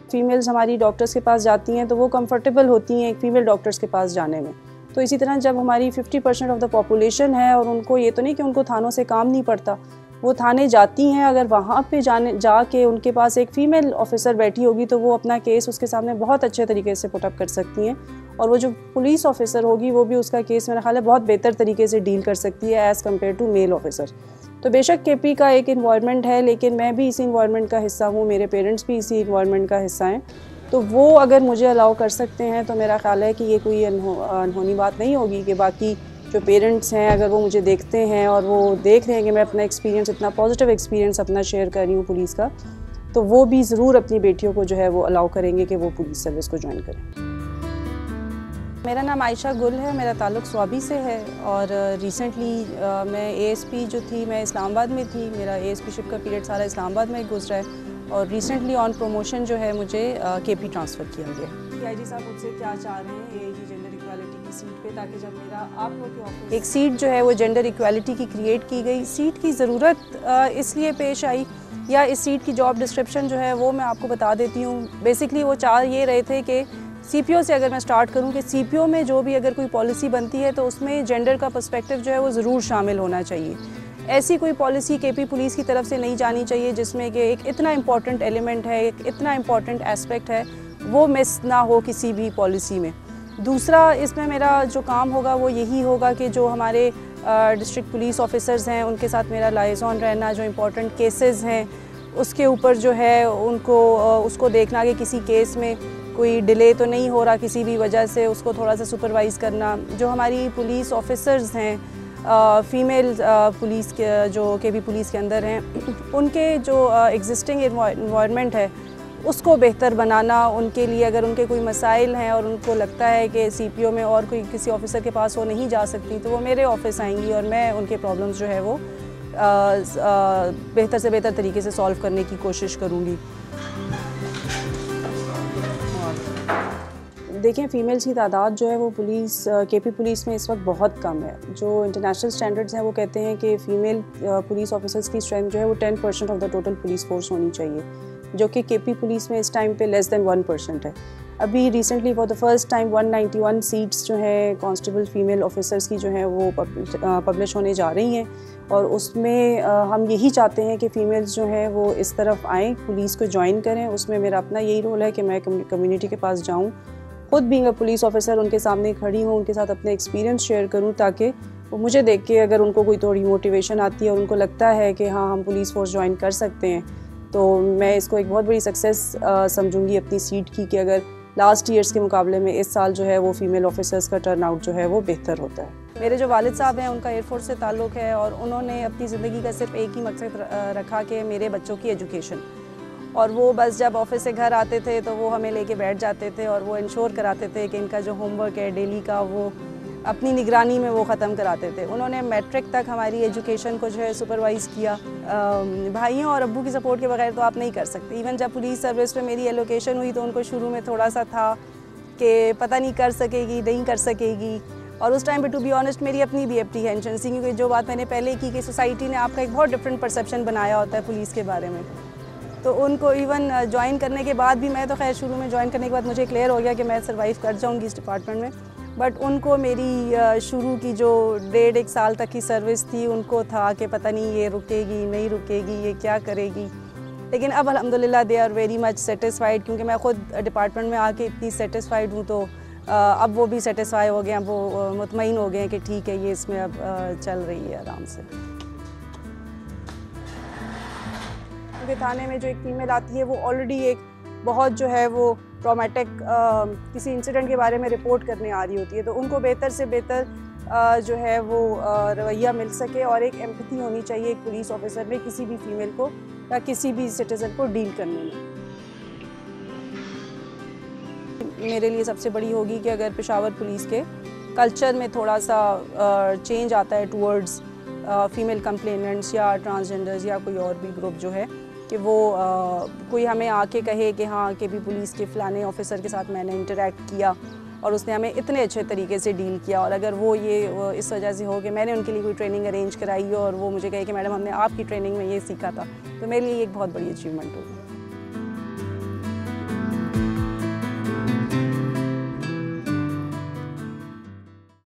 Females हमारी doctors के पास जाती हैं तो वो कंफर्टेबल होती हैं एक फ़ीमेल डॉक्टर्स के पास जाने में। तो इसी तरह जब हमारी 50% ऑफ द पॉपुलेशन है और उनको ये तो नहीं कि उनको थानों से काम नहीं पड़ता, वो थाने जाती हैं, अगर वहाँ पे जाके उनके पास एक फ़ीमेल ऑफिसर बैठी होगी तो वो अपना केस उसके सामने बहुत अच्छे तरीके से पुट अप कर सकती हैं और वो जो पुलिस ऑफिसर होगी वो भी उसका केस मेरा ख्याल है बहुत बेहतर तरीके से डील कर सकती है as compare to male officer. तो बेशक केपी का एक इन्वायरमेंट है, लेकिन मैं भी इसी इन्वायरमेंट का हिस्सा हूँ, मेरे पेरेंट्स भी इसी इन्वायरमेंट का हिस्सा हैं, तो वो अगर मुझे अलाउ कर सकते हैं तो मेरा ख्याल है कि ये कोई अनहोनी बात नहीं होगी कि बाकी जो पेरेंट्स हैं अगर वो मुझे देखते हैं और वो देख रहे हैं कि मैं अपना एक्सपीरियंस, इतना पॉजिटिव एक्सपीरियंस अपना शेयर कर रही हूँ पुलिस का, तो वो भी ज़रूर अपनी बेटियों को जो है वो अलाउ करेंगे कि वो पुलिस सर्विस को ज्वाइन करें। मेरा नाम आयशा गुल है, मेरा ताल्लुक़ स्वाबी से है और रिसेंटली मैं एएसपी जो थी मैं इस्लामाबाद में थी, मेरा एएसपीशिप का पीरियड सारा इस्लामाबाद में गुजरा है और रिसेंटली ऑन प्रमोशन जो है मुझे केपी ट्रांसफ़र किया गया। आईजी साहब मुझसे क्या चाह रहे हैं ये जेंडर इक्वालिटी की सीट पे, ताकि जब मेरा आप लोग के ऑफिस एक सीट जो है वो जेंडर इक्वालिटी की क्रिएट की गई। सीट की ज़रूरत इसलिए पेश आई या इस सीट की जॉब डिस्क्रिप्शन जो है वो मैं आपको बता देती हूँ। बेसिकली वो चाह ये रहे थे कि सीपीओ से अगर मैं स्टार्ट करूं कि सीपीओ में जो भी अगर कोई पॉलिसी बनती है तो उसमें जेंडर का पर्सपेक्टिव जो है वो ज़रूर शामिल होना चाहिए। ऐसी कोई पॉलिसी केपी पुलिस की तरफ से नहीं जानी चाहिए जिसमें कि एक इतना इम्पॉर्टेंट एलिमेंट है, एक इतना इम्पॉर्टेंट एस्पेक्ट है, वो मिस ना हो किसी भी पॉलिसी में। दूसरा इसमें मेरा जो काम होगा वो यही होगा कि जो हमारे डिस्ट्रिक्ट पुलिस ऑफिसर्स हैं उनके साथ मेरा लाइजॉन रहना, जो इम्पॉर्टेंट केसेस हैं उसके ऊपर जो है उनको उसको देखना कि किसी केस में कोई डिले तो नहीं हो रहा किसी भी वजह से, उसको थोड़ा सा सुपरवाइज़ करना। जो हमारी पुलिस ऑफिसर्स हैं फ़ीमेल पुलिस के जो केपी पुलिस के अंदर हैं उनके जो एग्जिस्टिंग इन्वायरमेंट है उसको बेहतर बनाना, उनके लिए अगर उनके कोई मसाइल हैं और उनको लगता है कि सीपीओ में और कोई किसी ऑफिसर के पास वो नहीं जा सकती तो वो मेरे ऑफिस आएंगी और मैं उनके प्रॉब्लम्स जो है वो बेहतर से बेहतर तरीके से सॉल्व करने की कोशिश करूँगी। देखें, फ़ीमेल्स की तादाद जो है वो केपी पुलिस में इस वक्त बहुत कम है। जो इंटरनेशनल स्टैंडर्ड्स हैं वो कहते हैं कि फ़ीमेल पुलिस ऑफिसर्स की स्ट्रेंथ जो है वो 10% of the total police force होनी चाहिए, जो कि केपी पुलिस में इस टाइम पे लेस दैन 1% है। अभी recently for the first time 191 seats जो हैं कांस्टेबल फ़ीमेल ऑफिसर्स की जो है वो पब्लिश होने जा रही हैं और उसमें हम यही चाहते हैं कि फ़ीमेल्स जो हैं वो इस तरफ आएँ, पुलिस को ज्वाइन करें। उसमें मेरा अपना यही रोल है कि मैं कम्युनिटी के पास जाऊँ, खुद बीइंग अ पुलिस ऑफिसर उनके सामने खड़ी हूँ, उनके साथ अपने एक्सपीरियंस शेयर करूँ ताकि वो मुझे देख के अगर उनको कोई थोड़ी मोटिवेशन आती है और उनको लगता है कि हाँ हम पुलिस फोर्स ज्वाइन कर सकते हैं, तो मैं इसको एक बहुत बड़ी सक्सेस समझूंगी अपनी सीट की कि अगर लास्ट ईयर्स के मुकाबले में इस साल जो है वो फ़ीमेल ऑफिसर्स का टर्न आउट जो है वो बेहतर होता है। मेरे जो वालिद साहब हैं उनका एयरफोर्स से ताल्लुक़ है और उन्होंने अपनी ज़िंदगी का सिर्फ एक ही मकसद रखा कि मेरे बच्चों की एजुकेशन, और वो बस जब ऑफिस से घर आते थे तो वो हमें लेके बैठ जाते थे और वो इंश्योर कराते थे कि इनका जो होमवर्क है डेली का वो अपनी निगरानी में वो ख़त्म कराते थे। उन्होंने मैट्रिक तक हमारी एजुकेशन को जो है सुपरवाइज़ किया। भाइयों और अब्बू की सपोर्ट के बगैर तो आप नहीं कर सकते। इवन जब पुलिस सर्विस में मेरी एलोकेशन हुई तो उनको शुरू में थोड़ा सा था कि पता नहीं कर सकेगी नहीं कर सकेगी, और उस टाइम पे टू बी ऑनेस्ट मेरी अपनी भी एप्रीहेंशन थी, क्योंकि जो बात मैंने पहले की कि सोसाइटी ने आपका एक बहुत डिफरेंट परसेप्शन बनाया होता है पुलिस के बारे में। तो उनको इवन ज्वाइन करने के बाद भी, मैं तो खैर शुरू में ज्वाइन करने के बाद मुझे क्लियर हो गया कि मैं सर्वाइव कर जाऊंगी इस डिपार्टमेंट में, बट उनको मेरी शुरू की जो 1.5 साल तक की सर्विस थी उनको था कि पता नहीं ये रुकेगी नहीं रुकेगी, ये क्या करेगी। लेकिन अब अल्हम्दुलिल्लाह they are very much satisfied, क्योंकि मैं ख़ुद डिपार्टमेंट में आके इतनी सेटिस्फाइड हूँ तो अब वो भी सेटिस्फाई हो गए हैं, वो मुतमईन हो गए हैं कि ठीक है ये इसमें अब चल रही है आराम से। क्योंकि थाने में जो एक फीमेल आती है वो ऑलरेडी एक बहुत जो है वो ट्रॉमेटिक किसी इंसिडेंट के बारे में रिपोर्ट करने आ रही होती है, तो उनको बेहतर से बेहतर जो है वो रवैया मिल सके और एक एम्पैथी होनी चाहिए एक पुलिस ऑफिसर में किसी भी फीमेल को या किसी भी सिटीज़न को डील करने में। मेरे लिए सबसे बड़ी होगी कि अगर पेशावर पुलिस के कल्चर में थोड़ा सा चेंज आता है टूवर्ड्स फीमेल कंप्लेनेंट्स या ट्रांसजेंडर्स या कोई और भी ग्रुप जो है कि वो कोई हमें आके कहे कि हाँ कि भी पुलिस के फ़लाने ऑफिसर के साथ मैंने इंटरेक्ट किया और उसने हमें इतने अच्छे तरीके से डील किया, और अगर वो ये इस वजह से हो कि मैंने उनके लिए कोई ट्रेनिंग अरेंज कराई और वो मुझे कहे कि मैडम हमने आपकी ट्रेनिंग में ये सीखा था, तो मेरे लिए एक बहुत बड़ी अचीवमेंट होगी।